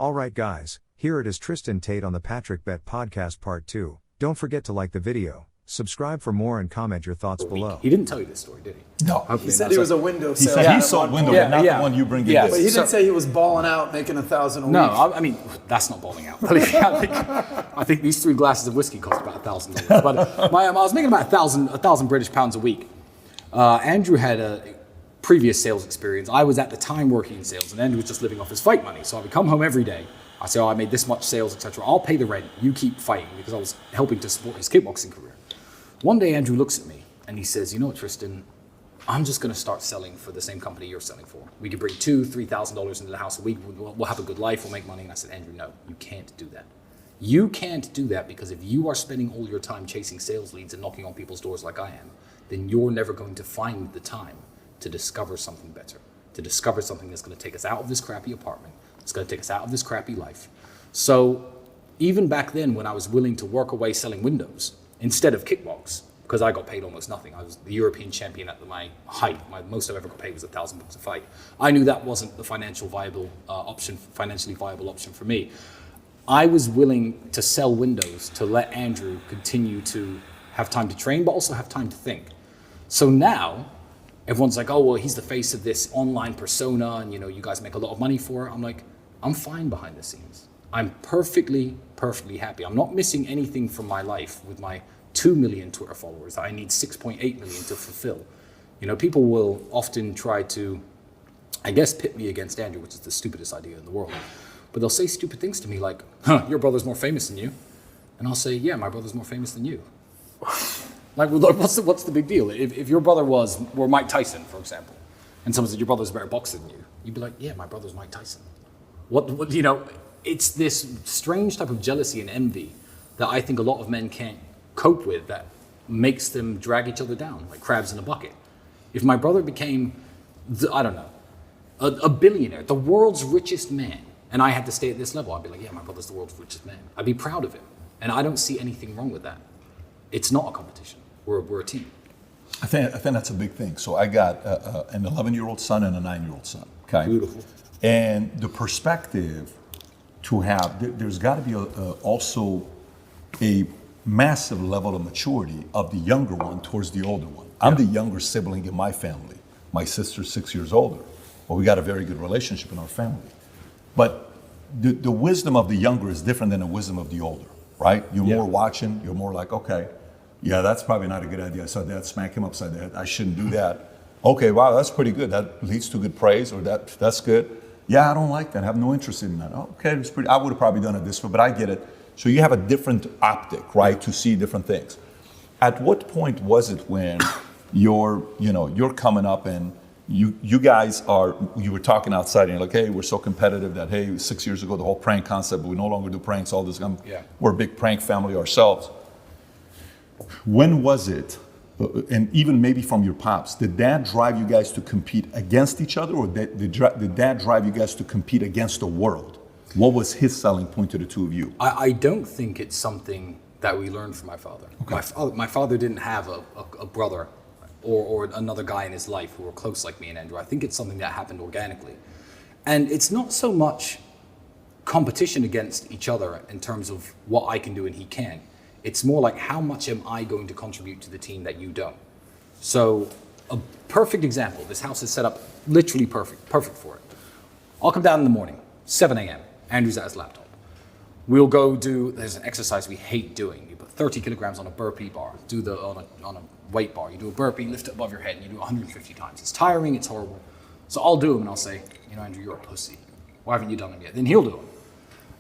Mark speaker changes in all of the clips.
Speaker 1: Alright guys, here it is Tristan Tate on the Patrick Bet Podcast Part 2. Don't forget to like the video, subscribe for more and comment your thoughts below.
Speaker 2: He didn't tell you this story, did he?
Speaker 3: No.
Speaker 4: He said it was a window
Speaker 3: He
Speaker 4: sale.
Speaker 3: said he sold window, but not the one you bring in.
Speaker 4: But he
Speaker 3: this.
Speaker 4: didn't say he was balling out, making 1,000 a week.
Speaker 2: No, I mean, that's not balling out. I think these 3 glasses of whiskey cost about $1,000. But I was making about 1,000 British pounds a week. Andrew had a previous sales experience. I was at the time working in sales, and Andrew was just living off his fight money. So I would come home every day. I say, I made this much sales, etc. I'll pay the rent. You keep fighting, because I was helping to support his kickboxing career. One day, Andrew looks at me and he says, you know what, Tristan, I'm just going to start selling for the same company you're selling for. We could bring $2,000, $3,000 into the house a week. We'll have a good life. We'll make money. And I said, Andrew, no, you can't do that. You can't do that, because if you are spending all your time chasing sales leads and knocking on people's doors like I am, then you're never going to find the time to discover something better, to discover something that's going to take us out of this crappy apartment. It's going to take us out of this crappy life. So even back then, when I was willing to work away selling windows instead of kickbox, because I got paid almost nothing. I was the European champion at my height. My most I've ever got paid was $1,000 a fight. I knew that wasn't the financially viable option for me. I was willing to sell windows to let Andrew continue to have time to train, but also have time to think. So now, everyone's like, oh, well, he's the face of this online persona, and you guys make a lot of money for it. I'm like, I'm fine behind the scenes. I'm perfectly happy. I'm not missing anything from my life with my 2 million Twitter followers that I need 6.8 million to fulfill. People will often try to, I guess, pit me against Andrew, which is the stupidest idea in the world. But they'll say stupid things to me like, your brother's more famous than you. And I'll say, yeah, my brother's more famous than you. Like, what's the big deal? If your brother were Mike Tyson, for example, and someone said your brother's a better boxer than you, you'd be like, yeah, my brother's Mike Tyson. It's this strange type of jealousy and envy that I think a lot of men can't cope with, that makes them drag each other down like crabs in a bucket. If my brother became, a billionaire, the world's richest man, and I had to stay at this level, I'd be like, yeah, my brother's the world's richest man. I'd be proud of him. And I don't see anything wrong with that. It's not a competition. We're a team.
Speaker 3: I think that's a big thing. So I got an 11-year-old son and a 9-year-old son. Okay.
Speaker 2: Beautiful.
Speaker 3: And the perspective to have, there's got to be also a massive level of maturity of the younger one towards the older one. I'm the younger sibling in my family. My sister's 6 years older. Well, we got a very good relationship in our family. But the wisdom of the younger is different than the wisdom of the older, right? You're more watching, you're more like, okay, yeah, that's probably not a good idea. I saw Dad smack him upside the head. I shouldn't do that. Okay, wow, that's pretty good. That leads to good praise, or that's good. Yeah, I don't like that. I have no interest in that. Okay, it's pretty. I would have probably done it this way, but I get it. So you have a different optic, right, to see different things. At what point was it when you're coming up and you guys you were talking outside and you're like, hey, we're so competitive that, hey, 6 years ago, the whole prank concept, we no longer do pranks, all this. We're a big prank family ourselves. When was it, and even maybe from your pops, did Dad drive you guys to compete against each other, or did Dad drive you guys to compete against the world? What was his selling point to the two of you?
Speaker 2: I don't think it's something that we learned from my father. Okay. My father didn't have a brother or another guy in his life who were close like me and Andrew. I think it's something that happened organically. And it's not so much competition against each other in terms of what I can do and he can. It's more like, how much am I going to contribute to the team that you don't? So a perfect example, this house is set up literally perfect for it. I'll come down in the morning, 7 a.m. Andrew's at his laptop. We'll go there's an exercise we hate doing. You put 30 kilograms on a burpee bar, on a weight bar. You do a burpee, lift it above your head, and you do it 150 times. It's tiring, it's horrible. So I'll do them and I'll say, Andrew, you're a pussy. Why haven't you done them yet? Then he'll do them.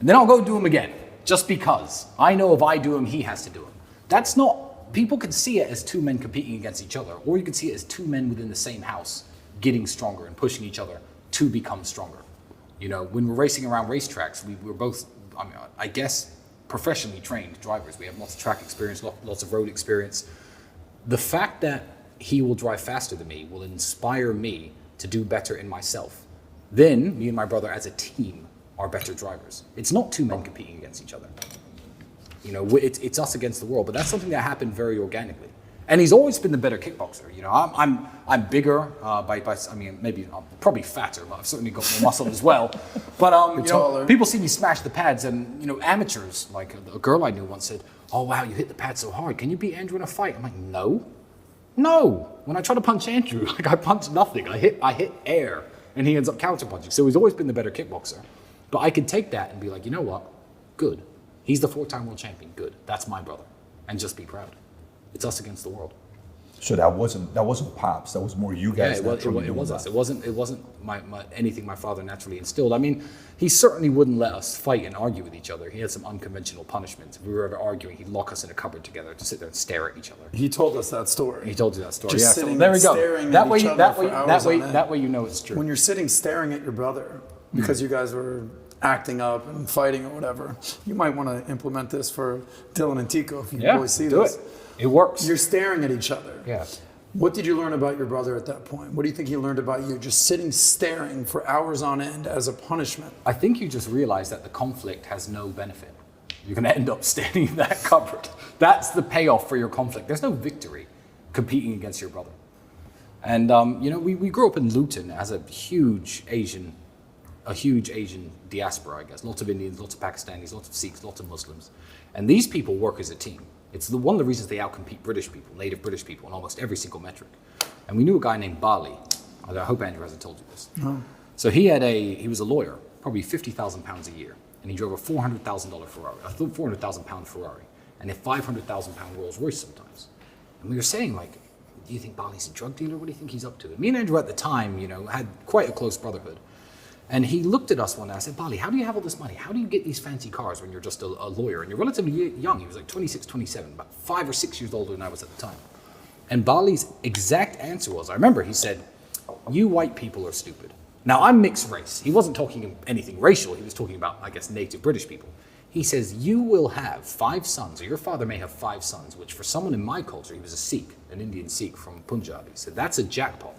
Speaker 2: And then I'll go do them again. Just because I know if I do them, he has to do them. That's not, people can see it as two men competing against each other, or you can see it as two men within the same house getting stronger and pushing each other to become stronger. When we're racing around racetracks, we're both, I guess, professionally trained drivers. We have lots of track experience, lots of road experience. The fact that he will drive faster than me will inspire me to do better in myself. Then me and my brother as a team are better drivers. It's not two men competing against each other. It's us against the world, but that's something that happened very organically. And he's always been the better kickboxer. You know, I'm bigger I mean, maybe I'm probably fatter, but I've certainly got more muscle as well. But you know, people see me smash the pads, and you know, amateurs, like a girl I knew once said, "Oh wow, you hit the pad so hard. Can you beat Andrew in a fight?" I'm like, no. When I try to punch Andrew, like I punch nothing. I hit air, and he ends up counter punching. So he's always been the better kickboxer. But I could take that and be like, you know what? Good. He's the 4-time world champion. Good. That's my brother, and just be proud. It's us against the world.
Speaker 3: So that wasn't Pops. That was more you guys.
Speaker 2: Yeah, it was us. It wasn't my anything my father naturally instilled. I mean, he certainly wouldn't let us fight and argue with each other. He had some unconventional punishments. If we were ever arguing, he'd lock us in a cupboard together to sit there and stare at each other.
Speaker 4: He told us that story.
Speaker 2: He told you that story.
Speaker 4: Just
Speaker 2: yeah,
Speaker 4: sitting
Speaker 2: so there we go.
Speaker 4: staring
Speaker 2: That
Speaker 4: at
Speaker 2: way,
Speaker 4: each other
Speaker 2: that
Speaker 4: for
Speaker 2: way,
Speaker 4: hours on end.
Speaker 2: that way, you know it's true.
Speaker 4: When you're sitting staring at your brother because you guys were acting up and fighting or whatever, you might want to implement this for Dylan and Tico if you boys see
Speaker 2: do
Speaker 4: this.
Speaker 2: It works.
Speaker 4: You're staring at each other.
Speaker 2: Yeah.
Speaker 4: What did you learn about your brother at that point? What do you think he learned about you just sitting staring for hours on end as a punishment?
Speaker 2: I think you just realize that the conflict has no benefit. You're going to end up standing in that cupboard. That's the payoff for your conflict. There's no victory competing against your brother. And you know, we grew up in Luton as a huge Asian diaspora, I guess. Lots of Indians, lots of Pakistanis, lots of Sikhs, lots of Muslims. And these people work as a team. It's one of the reasons they outcompete British people, native British people, in almost every single metric. And we knew a guy named Bali. I hope Andrew hasn't told you this.
Speaker 4: No.
Speaker 2: So he was a lawyer, probably 50,000 pounds a year. And he drove a $400,000 Ferrari, a 400,000 pound Ferrari, and a 500,000 pound Rolls Royce sometimes. And we were saying, like, do you think Bali's a drug dealer? What do you think he's up to? And me and Andrew at the time, you know, had quite a close brotherhood. And he looked at us one day. I said, Bali, how do you have all this money? How do you get these fancy cars when you're just a lawyer? And you're relatively young. He was like 26, 27, about 5 or 6 years older than I was at the time. And Bali's exact answer was, I remember he said, you white people are stupid. Now, I'm mixed race. He wasn't talking anything racial. He was talking about, I guess, native British people. He says, you will have 5 sons, or your father may have 5 sons, which for someone in my culture, he was a Sikh, an Indian Sikh from Punjab. He said, that's a jackpot.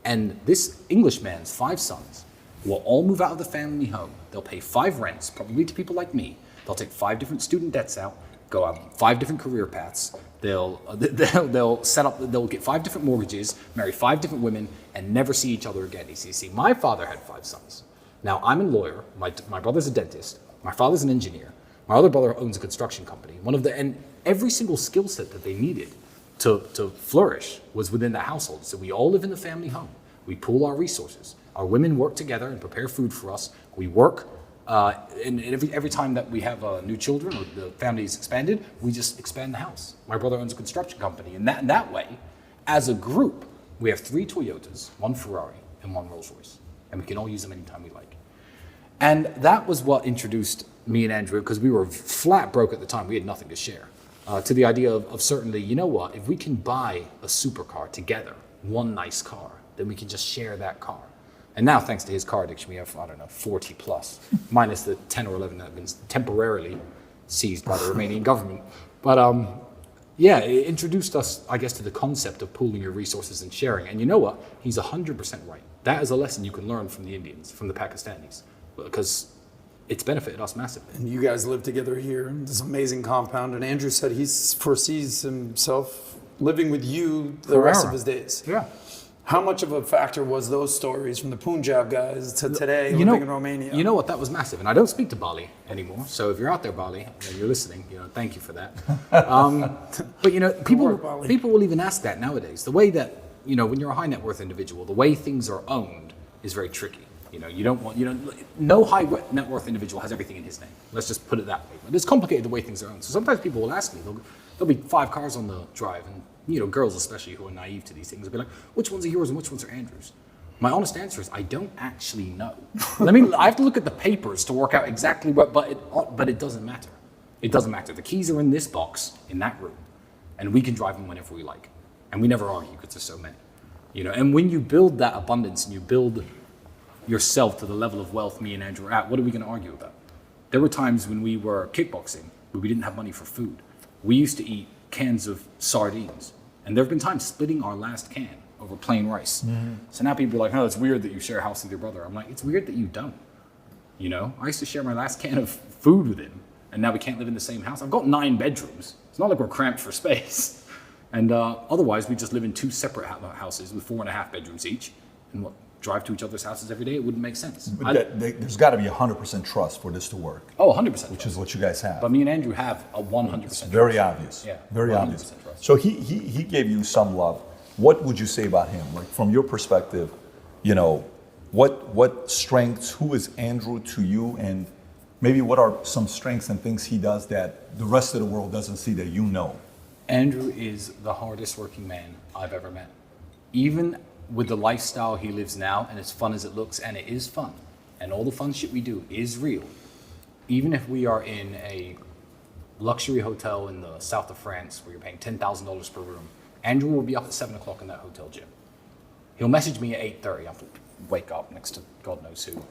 Speaker 2: And this Englishman's 5 sons will all move out of the family home. They'll pay 5 rents, probably to people like me. They'll take 5 different student debts out, go out 5 different career paths. They'll get 5 different mortgages, marry 5 different women, and never see each other again. You see, my father had 5 sons. Now I'm a lawyer. My brother's a dentist. My father's an engineer. My other brother owns a construction company. And every single skill set that they needed to flourish was within the household. So we all live in the family home. We pool our resources. Our women work together and prepare food for us. We work, and every time that we have new children or the family is expanded, we just expand the house. My brother owns a construction company, and that way, as a group, we have 3 Toyotas, 1 Ferrari, and 1 Rolls Royce, and we can all use them anytime we like. And that was what introduced me and Andrew, because we were flat broke at the time. We had nothing to share. To the idea of certainly, you know what, if we can buy a supercar together, one nice car, then we can just share that car. And now, thanks to his car addiction, we have, 40 plus, minus the 10 or 11 that have been temporarily seized by the Romanian government. But yeah, it introduced us, I guess, to the concept of pooling your resources and sharing. And you know what? He's 100% right. That is a lesson you can learn from the Indians, from the Pakistanis, because it's benefited us massively.
Speaker 4: And you guys live together here in this amazing compound. And Andrew said he foresees himself living with you the rest of his days.
Speaker 2: Yeah.
Speaker 4: How much of a factor was those stories from the Punjab guys to today living in Romania?
Speaker 2: You know what? That was massive. And I don't speak to Bali anymore. So if you're out there, Bali, and you're listening, thank you for that. But people will even ask that nowadays. The way that, when you're a high net worth individual, the way things are owned is very tricky. No high net worth individual has everything in his name. Let's just put it that way. But it's complicated the way things are owned. So sometimes people will ask me, there'll be 5 cars on the drive, and girls especially who are naive to these things will be like, which ones are yours and which ones are Andrew's? My honest answer is I don't actually know. I have to look at the papers to work out exactly what, but it doesn't matter. It doesn't matter. The keys are in this box in that room, and we can drive them whenever we like. And we never argue because there's so many. And when you build that abundance and you build yourself to the level of wealth me and Andrew are at, what are we going to argue about? There were times when we were kickboxing where we didn't have money for food. We used to eat cans of sardines. And there have been times splitting our last can over plain rice. Mm-hmm. So now people are like, it's weird that you share a house with your brother. I'm like, it's weird that you don't. I used to share my last can of food with him, and now we can't live in the same house. I've got 9 bedrooms. It's not like we're cramped for space. And otherwise, we just live in 2 separate houses with 4.5 bedrooms each, and drive to each other's houses every day. It wouldn't make sense.
Speaker 3: But there's got to be 100% trust for this to work.
Speaker 2: Oh, 100%.
Speaker 3: Which is what you guys have.
Speaker 2: But me and Andrew have a 100%
Speaker 3: Very
Speaker 2: trust.
Speaker 3: obvious.
Speaker 2: Yeah,
Speaker 3: Very
Speaker 2: 100%
Speaker 3: obvious.
Speaker 2: trust.
Speaker 3: So he gave you some love. What would you say about him? Like from your perspective, you know, what strengths, who is Andrew to you, and maybe what are some strengths and things he does that the rest of the world doesn't see that you know?
Speaker 2: Andrew is the hardest working man I've ever met. Even with the lifestyle he lives now, and as fun as it looks, and it is fun, and all the fun shit we do is real. Even if we are in a luxury hotel in the south of France where you're paying $10,000 per room, Andrew will be up at 7 o'clock in that hotel gym. He'll message me at 8:30. I'll wake up next to God knows who.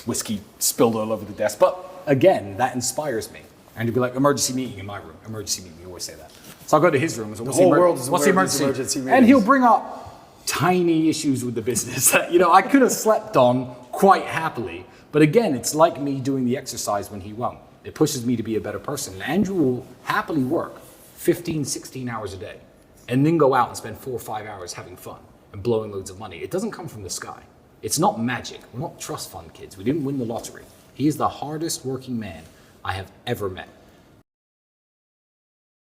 Speaker 2: Whiskey spilled all over the desk. But again, that inspires me. And he'll be like, emergency meeting in my room. Emergency meeting, you always say that. So I'll go to his room. And say,
Speaker 4: The whole world is
Speaker 2: what's the
Speaker 4: aware of these
Speaker 2: emergency?
Speaker 4: emergency
Speaker 2: And he'll
Speaker 4: meetings.
Speaker 2: bring up tiny issues with the business that, I could have slept on quite happily. But again, it's like me doing the exercise when he won't. It pushes me to be a better person. And Andrew will happily work 15, 16 hours a day and then go out and spend 4 or 5 hours having fun and blowing loads of money. It doesn't come from the sky. It's not magic. We're not trust fund kids. We didn't win the lottery. He is the hardest working man I have ever met.